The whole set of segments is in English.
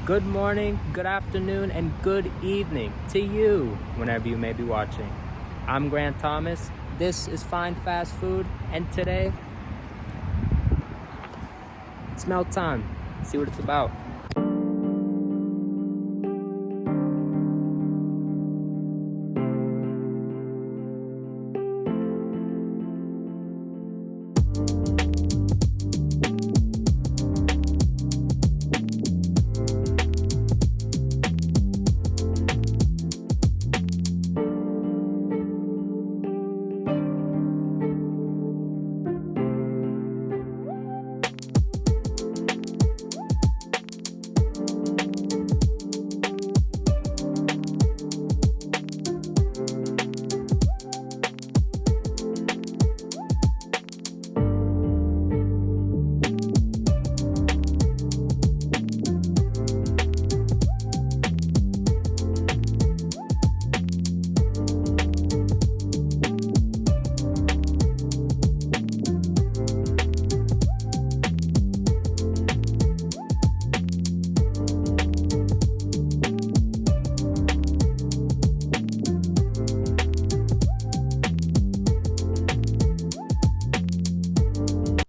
Good morning, good afternoon, and good evening to you, whenever you may be watching. I'm Grant Thomas. This is Fine Fast Food, and today, it's melt time. See what it's about.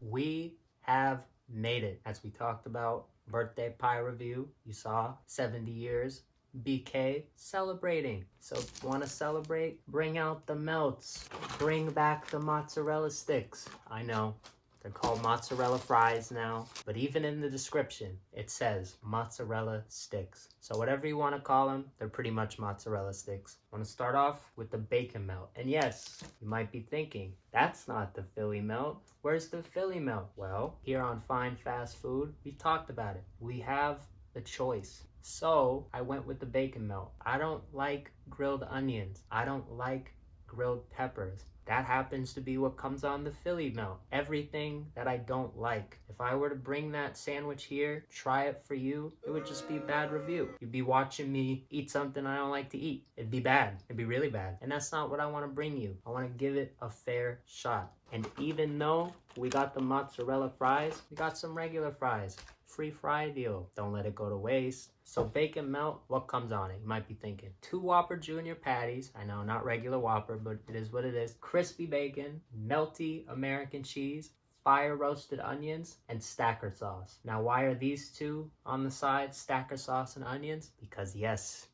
We have made it. As we talked about, birthday pie review, you saw 70 years. BK celebrating. So want to celebrate? Bring out the melts. Bring back the mozzarella sticks. I know they're called mozzarella fries now, but even in the description, it says mozzarella sticks. So whatever you want to call them, they're pretty much mozzarella sticks. I want to start off with the bacon melt. And yes, you might be thinking, that's not the Philly melt. Where's the Philly melt? Well, here on Fine Fast Food, we talked about it. We have the choice. So I went with the bacon melt. I don't like grilled onions. I don't like grilled peppers. That happens to be what comes on the Philly melt. Everything that I don't like. If I were to bring that sandwich here, try it for you, it would just be a bad review. You'd be watching me eat something I don't like to eat. It'd be bad. It'd be really bad. And that's not what I want to bring you. I want to give it a fair shot. And even though we got the mozzarella fries, we got some regular fries. Free fry deal. Don't let it go to waste. So bacon melt, what comes on it? You might be thinking 2 Whopper Junior patties. I know, not regular Whopper, but it is what it is. Crispy bacon, melty American cheese, fire roasted onions, and stacker sauce. Now, why are these two on the side, stacker sauce and onions? Because yes,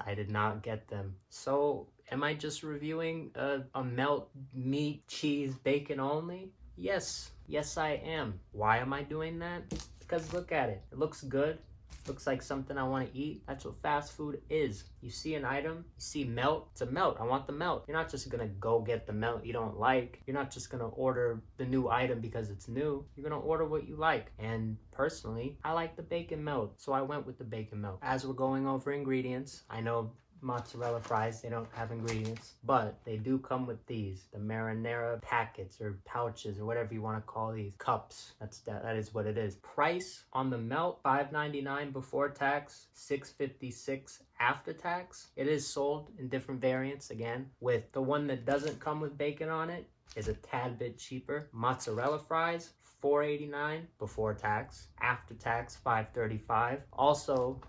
I did not get them. So am I just reviewing a melt meat, cheese, bacon only? Yes, I am. Why am I doing that? Because look at it. It looks good. Looks like something I want to eat. That's what fast food is. You see an item, you see melt, it's a melt. I want the melt. You're not just gonna go get the melt you don't like. You're not just gonna order the new item because it's new. You're gonna order what you like. And personally, I like the bacon melt, so I went with the bacon melt. As we're going over ingredients, I know mozzarella fries, they don't have ingredients, but they do come with these, the marinara packets or pouches or whatever you want to call these, cups. That is what it is. Price on the melt, $5.99 before tax, $6.56 after tax. It is sold in different variants, again, with the one that doesn't come with bacon on it is a tad bit cheaper. Mozzarella fries, $4.89 before tax. After tax, $5.35. Also,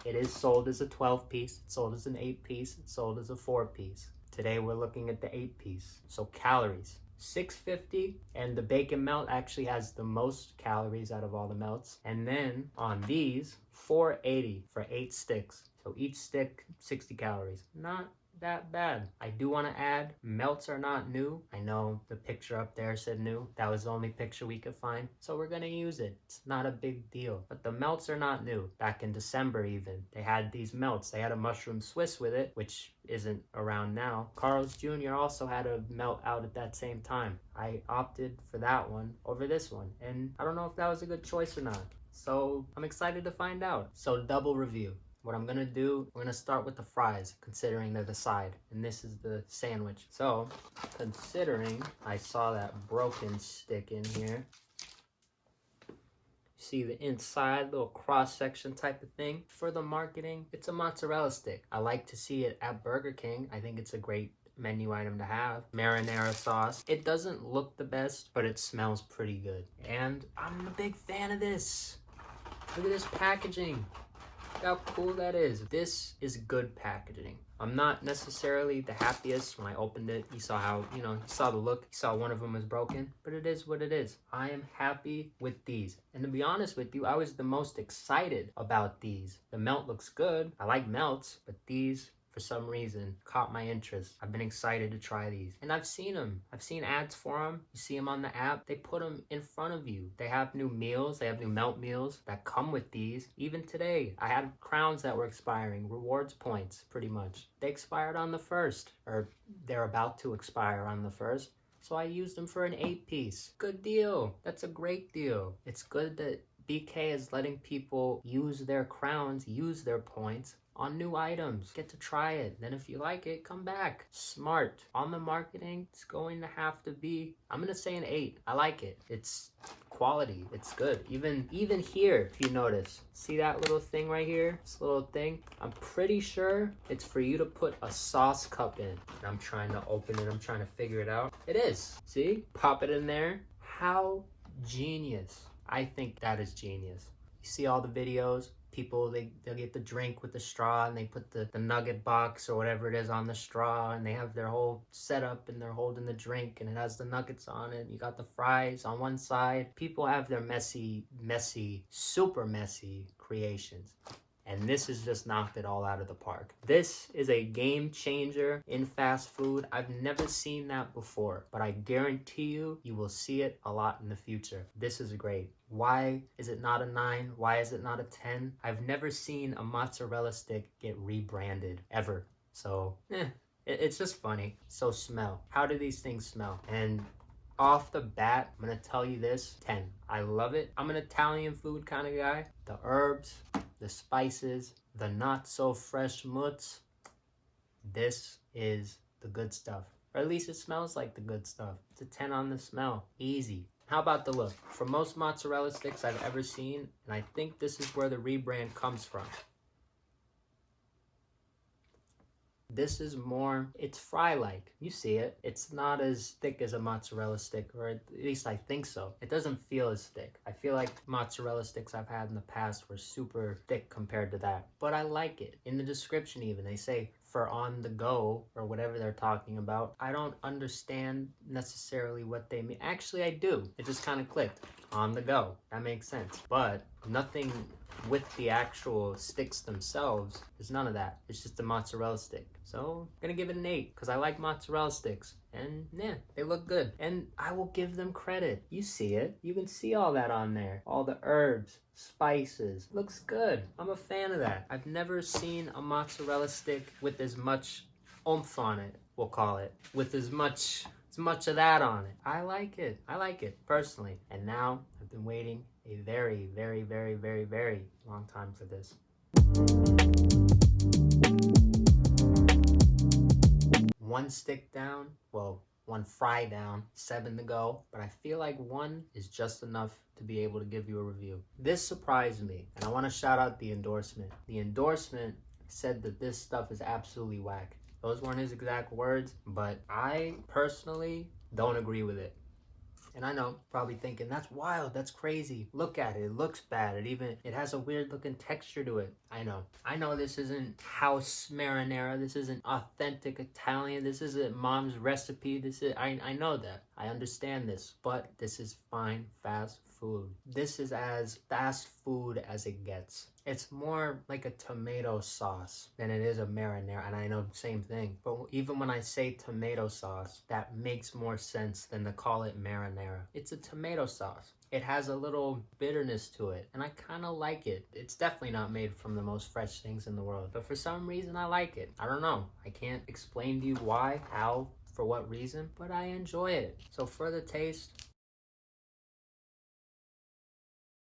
it is sold as a 12-piece, it's sold as an 8-piece, it's sold as a 4-piece. Today we're looking at the 8-piece. So calories, 650, and the bacon melt actually has the most calories out of all the melts. And then on these, 480 for 8 sticks. So each stick, 60 calories. Not that bad. I do want to add, melts are not new. I know the picture up there said new. That was the only picture we could find. So we're going to use it. It's not a big deal. But the melts are not new. Back in December even, they had these melts. They had a mushroom Swiss with it, which isn't around now. Carl's Jr. also had a melt out at that same time. I opted for that one over this one. And I don't know if that was a good choice or not. So I'm excited to find out. So double review. What I'm gonna do, we're gonna start with the fries, considering they're the side, and this is the sandwich. So, considering I saw that broken stick in here, see the inside, little cross-section type of thing. For the marketing, it's a mozzarella stick. I like to see it at Burger King. I think it's a great menu item to have. Marinara sauce. It doesn't look the best, but it smells pretty good. And I'm a big fan of this. Look at this packaging. Look how cool that is. This is good packaging. I'm not necessarily the happiest when I opened it. You saw how, you saw the look. You saw one of them was broken, but it is what it is. I am happy with these. And to be honest with you, I was the most excited about these. The melt looks good. I like melts, but these, for some reason, caught my interest. I've been excited to try these. And I've seen them. I've seen ads for them. You see them on the app. They put them in front of you. They have new meals. They have new melt meals that come with these. Even today, I had crowns that were expiring. Rewards points, pretty much. They expired on the 1st. Or they're about to expire on the 1st. So I used them for an 8-piece. Good deal. That's a great deal. It's good that BK is letting people use their crowns, use their points on new items. Get to try it. Then if you like it, come back. Smart. On the marketing, it's going to have to be, I'm going to say an 8. I like it. It's quality. It's good. Even here, if you notice, see that little thing right here? This little thing? I'm pretty sure it's for you to put a sauce cup in. And I'm trying to open it. I'm trying to figure it out. It is. See? Pop it in there. How genius. I think that is genius. You see all the videos? People, they'll get the drink with the straw and they put the nugget box or whatever it is on the straw and they have their whole setup and they're holding the drink and it has the nuggets on it. You got the fries on one side. People have their messy, super messy creations. And this has just knocked it all out of the park. This is a game changer in fast food. I've never seen that before, but I guarantee you, you will see it a lot in the future. This is great. Why is it not a 9? Why is it not a 10? I've never seen a mozzarella stick get rebranded, ever. So, it's just funny. So smell. How do these things smell? And off the bat, I'm gonna tell you this, 10. I love it. I'm an Italian food kind of guy. The herbs, the spices, the not so fresh mutts. This is the good stuff. Or at least it smells like the good stuff. It's a 10 on the smell. Easy. How about the look? For most mozzarella sticks I've ever seen, and I think this is where the rebrand comes from. This is more, it's fry-like. You see it. It's not as thick as a mozzarella stick, or at least I think so. It doesn't feel as thick. I feel like mozzarella sticks I've had in the past were super thick compared to that. But I like it. In the description even, they say for on the go, or whatever they're talking about. I don't understand necessarily what they mean. Actually, I do. It just kind of clicked. On the go. That makes sense. But nothing with the actual sticks themselves. There's none of that. It's just a mozzarella stick. So I'm gonna give it an 8 because I like mozzarella sticks. And yeah, they look good. And I will give them credit. You see it. You can see all that on there. All the herbs, spices. Looks good. I'm a fan of that. I've never seen a mozzarella stick with as much oomph on it, we'll call it. With as much of that on it. I like it. I like it, personally. And now, I've been waiting a very, very, very, very, very long time for this. One stick down, well, one fry down, 7 to go, but I feel like 1 is just enough to be able to give you a review. This surprised me, and I want to shout out the endorsement. The endorsement said that this stuff is absolutely whack. Those weren't his exact words, but I personally don't agree with it. And I know, probably thinking, that's wild, that's crazy. Look at it, it looks bad. It has a weird looking texture to it. I know this isn't house marinara. This isn't authentic Italian. This isn't mom's recipe. I know that. I understand this, but this is fine, fast food. This is as fast food as it gets. It's more like a tomato sauce than it is a marinara, and I know same thing. But even when I say tomato sauce, that makes more sense than to call it marinara. It's a tomato sauce. It has a little bitterness to it, and I kind of like it. It's definitely not made from the most fresh things in the world, but for some reason I like it. I don't know. I can't explain to you why, how, for what reason, but I enjoy it. So for the taste,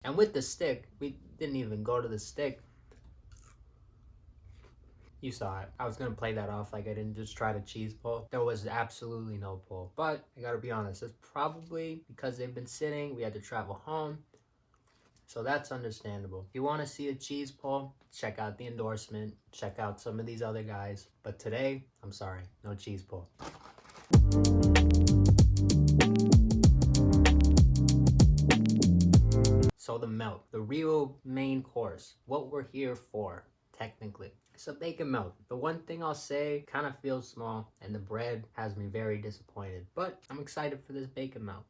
and with the stick, we didn't even go to the stick. You saw it. I was gonna play that off like I didn't just try to cheese pull. There was absolutely no pull. But I gotta be honest, it's probably because they've been sitting, we had to travel home. So that's understandable. If you wanna see a cheese pull, check out the endorsement, check out some of these other guys. But today, I'm sorry, no cheese pull. So So the melt, the real main course, what we're here for, technically. It's a bacon melt. The one thing I'll say, kind of feels small, and the bread has me very disappointed. But I'm excited for this bacon melt.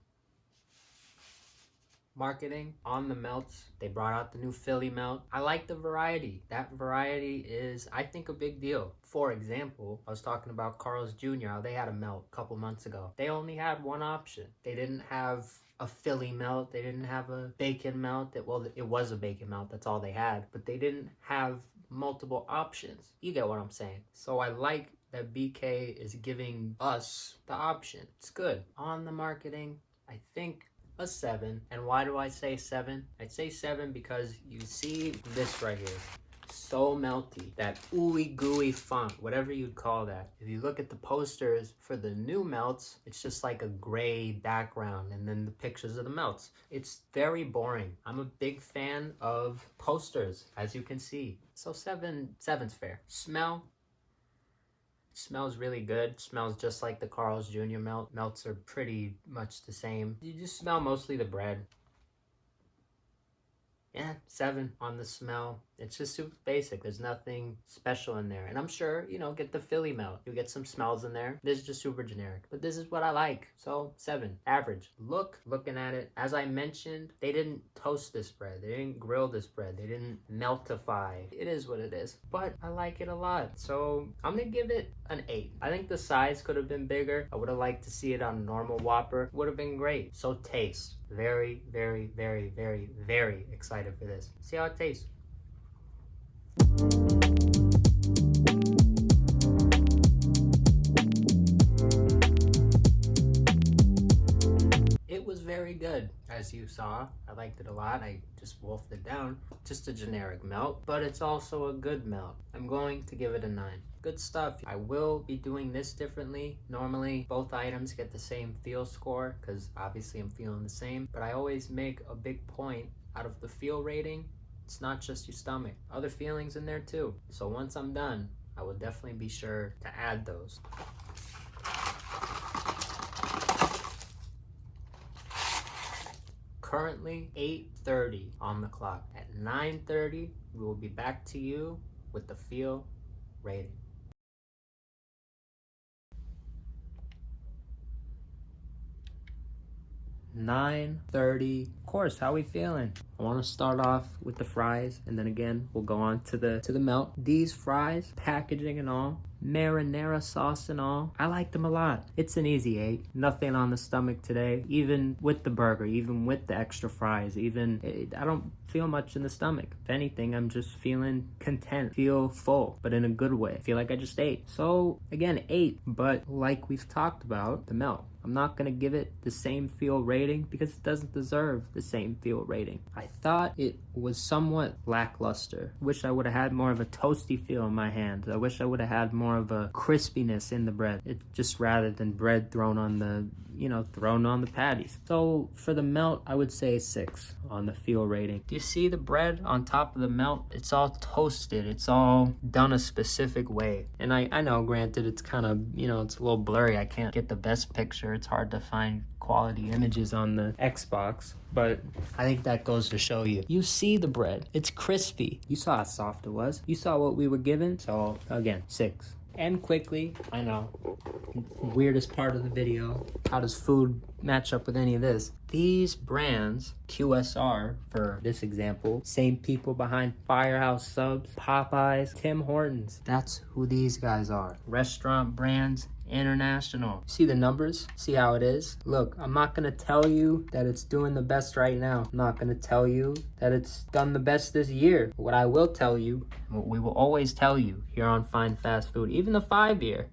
Marketing on the melts, they brought out the new Philly melt. I like the variety. That variety is, I think, a big deal. For example, I was talking about Carl's Jr., how they had a melt a couple months ago. They only had one option. They didn't have a Philly melt. They didn't have a bacon melt. Well, it was a bacon melt. That's all they had. But they didn't have multiple options. You get what I'm saying? So I like that BK is giving us the option. It's good. On the marketing, I think a 7. And why do I say 7? I'd say 7 because you see this right here. So melty. That ooey gooey font, whatever you'd call that. If you look at the posters for the new melts, it's just like a gray background and then the pictures of the melts. It's very boring. I'm a big fan of posters, as you can see. So 7's fair. Smell. Smells really good. Smells just like the Carl's Jr. melt. Melts are pretty much the same. You just smell mostly the bread. Yeah, 7 on the smell. It's just super basic. There's nothing special in there. And I'm sure, get the Philly melt. You'll get some smells in there. This is just super generic. But this is what I like. So 7, average. Looking at it, as I mentioned, they didn't toast this bread. They didn't grill this bread. They didn't meltify. It is what it is. But I like it a lot. So I'm going to give it an 8. I think the size could have been bigger. I would have liked to see it on a normal Whopper. Would have been great. So taste. Very, very, very, very, very excited for this. See how it tastes. It was very good, as you saw. I liked it a lot. I just wolfed it down. Just a generic melt, but it's also a good melt. I'm going to give it a 9. Good stuff. I will be doing this differently. Normally, both items get the same feel score because obviously I'm feeling the same, but I always make a big point out of the feel rating. It's not just your stomach. Other feelings in there too. So once I'm done, I will definitely be sure to add those. Currently 8:30 on the clock. At 9:30, we will be back to you with the feel rating. 9:30. Of course, how we feeling? I want to start off with the fries, and then again we'll go on to the melt. These fries, packaging and all, marinara sauce and all, I like them a lot. It's an easy 8. Nothing on the stomach today, even with the burger, even with the extra fries, I don't feel much in the stomach. If anything, I'm just feeling content, feel full, but in a good way. I feel like I just ate. So again, 8, but like we've talked about, the melt, I'm not going to give it the same feel rating because it doesn't deserve the same feel rating. I thought it was somewhat lackluster. Wish I would have had more of a toasty feel in my hands. I wish I would have had more of a crispiness in the bread. It just rather than bread thrown on the patties. So for the melt, I would say 6 on the feel rating. Do you see the bread on top of the melt? It's all toasted. It's all done a specific way. And I know, granted, it's kind of, it's a little blurry. I can't get the best picture. It's hard to find quality images on the Xbox, but I think that goes to show you. You see the bread. It's crispy. You saw how soft it was. You saw what we were given. So again, 6. And quickly, I know, weirdest part of the video, how does food match up with any of this? These brands, QSR for this example, same people behind Firehouse Subs, Popeyes, Tim Hortons. That's who these guys are. Restaurant brands, international. See the numbers? See how it is? Look, I'm not gonna tell you that it's doing the best right now. I'm not gonna tell you that it's done the best this year. What I will tell you, what we will always tell you here on Fine Fast Food, even the 5-year,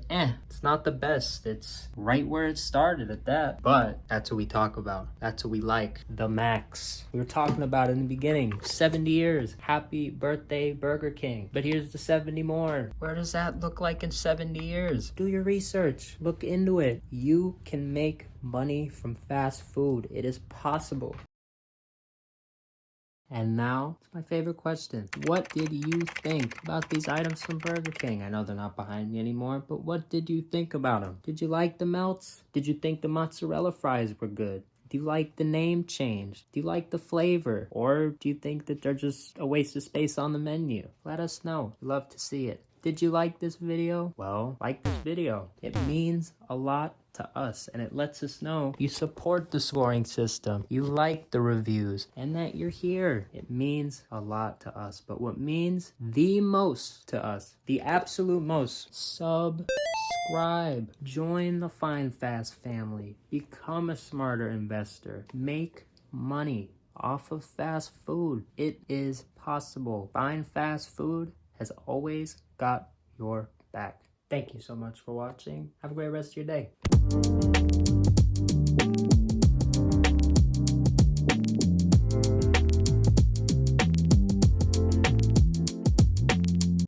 it's not the best. It's right where it started at that. But that's what we talk about. That's what we like. The max. We were talking about in the beginning. 70 years. Happy birthday, Burger King. But here's the 70 more. Where does that look like in 70 years? Do your research. Look into it. You can make money from fast food. It is possible. And now, it's my favorite question. What did you think about these items from Burger King? I know they're not behind me anymore, but what did you think about them? Did you like the melts? Did you think the mozzarella fries were good? Do you like the name change? Do you like the flavor? Or do you think that they're just a waste of space on the menu? Let us know. Love to see it. Did you like this video? Well, like this video. It means a lot to us, and it lets us know you support the scoring system, you like the reviews, and that you're here. It means a lot to us. But what means the most to us, the absolute most, subscribe. Join the Find Fast family. Become a smarter investor. Make money off of fast food. It is possible. Find Fast Food has always got your back. Thank you so much for watching. Have a great rest of your day.